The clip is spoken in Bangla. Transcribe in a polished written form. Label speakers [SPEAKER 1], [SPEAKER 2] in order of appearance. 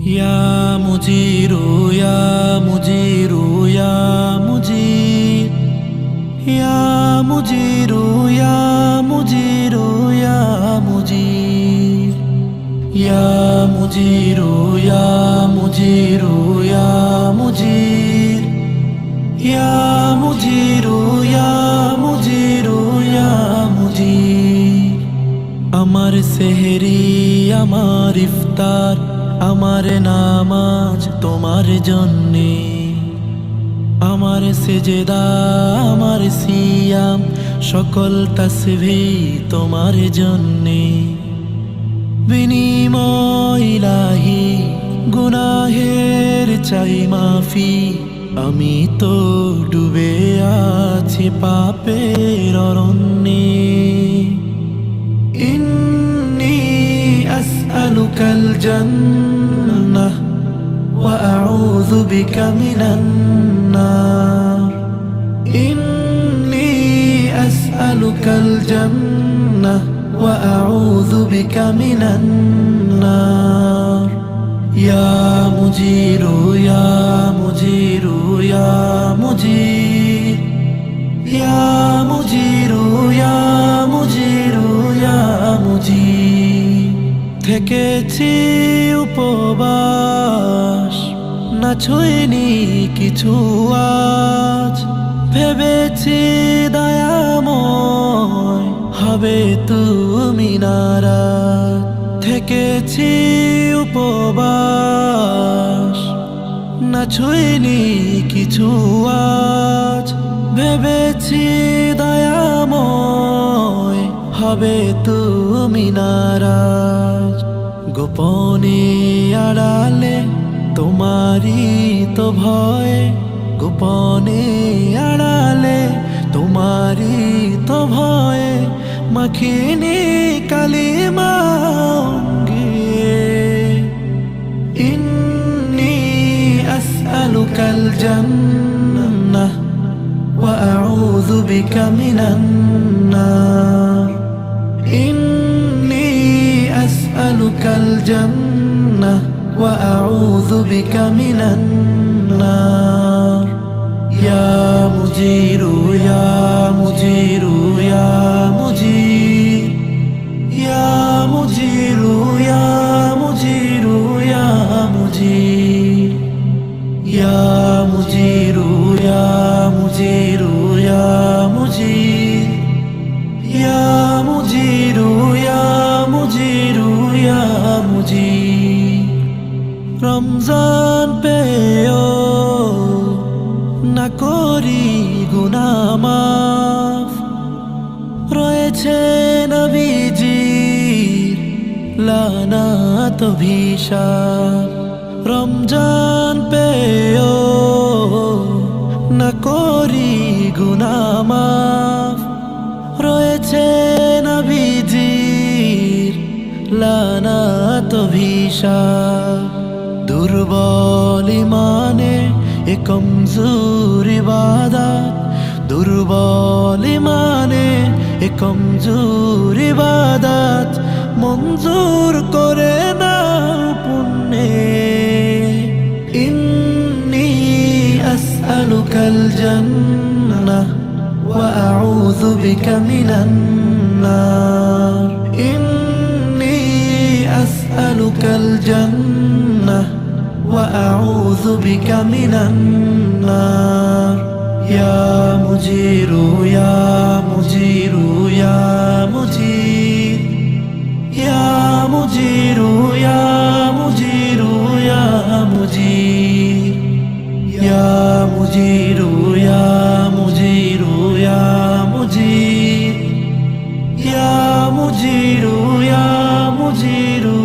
[SPEAKER 1] يا مجير يا مجير يا مجير يا مجير يا مجير يا مجير يا مجير يا مجير يا مجير يا مجير يا مجير يا مجير আমার সেহরি আমার ইফতার আমার নামাজ তোমার জন্যে আমার সেজদা আমার সিয়াম সকল তাসবিহ তোমার জন্যে বিনিময় ইলাহি গুনাহের চাই মাফি আমি তো ডুবে আছি পাপের অরণ্যে ইন্নী আসআলুকাল জান্নাহ ওয়া আউযু বিকা মিনান নার ইন্নী আসআলুকাল জান্নাহ ওয়া আউযু বিকা মিনান নার ইয়া মুজিরু ইয়া মুজিরু ইয়া মুজির ইয়া মুজিরু ইয়া মুজিরু ইয়া মুজির থেকেছি উপবাস না ছুঁইনি কিছু আজ ভেবেছি দয়াময় হবে তুমি নারাজ থেকেছি উপবাস না ছুঁইনি কিছু আজ ভেবেছি দয়াময় হবে তুমি নারাজ গোপনে আড়ালে তোমারই তো ভয় গোপনে আড়ালে তোমারই তো ভয় মাখিনি কালিমা ইন্নী আসআলুকাল জান্নাহ ওয়া আউযু বিকা মিনান নার ইন্নী আসআলুকাল জান্নাহ ওয়া আউযু বিকা মিনান নার ইয়া মুজিরু ইয়া মুজিরু ইয়া মুজির ইয়া মুজিরু ইয়া মুজিরু ইয়া মুজির ইয়া মুজিরু ইয়া মুজিরু ইয়া মুজির ইয়া মুজিরু ইয়া মুজিরু ইয়া মুজির রমজান পেও না করি গুনাহ মাফ রয়েছে নবীজির লানাত অভিশাপ রমজান পেও না করি গুনাহ মাফ রয়েছে নবীজির লানাত অভিশাপ দুর্বল ইমানে এ কমজোর ইবাদত দুর্বল ইমানে এ কমজোর ইবাদত মঞ্জুর করে নাও পুণ্যে ইন্নী আসআলুকাল জান্নাহ ওয়া আউযু বিকা মিনান নার ইন্নী আসআলুকাল জান্নাহ ওয়া আউযু বিকা মিনান নার ইয়া মুজিরু ইয়া মুজিরু ইয়া মুজির ইয়া মুজিরু ইয়া মুজিরু ইয়া মুজির ইয়া মুজিরু ইয়া মুজিরু ইয়া মুজির ইয়া মুজিরু ইয়া মুজিরু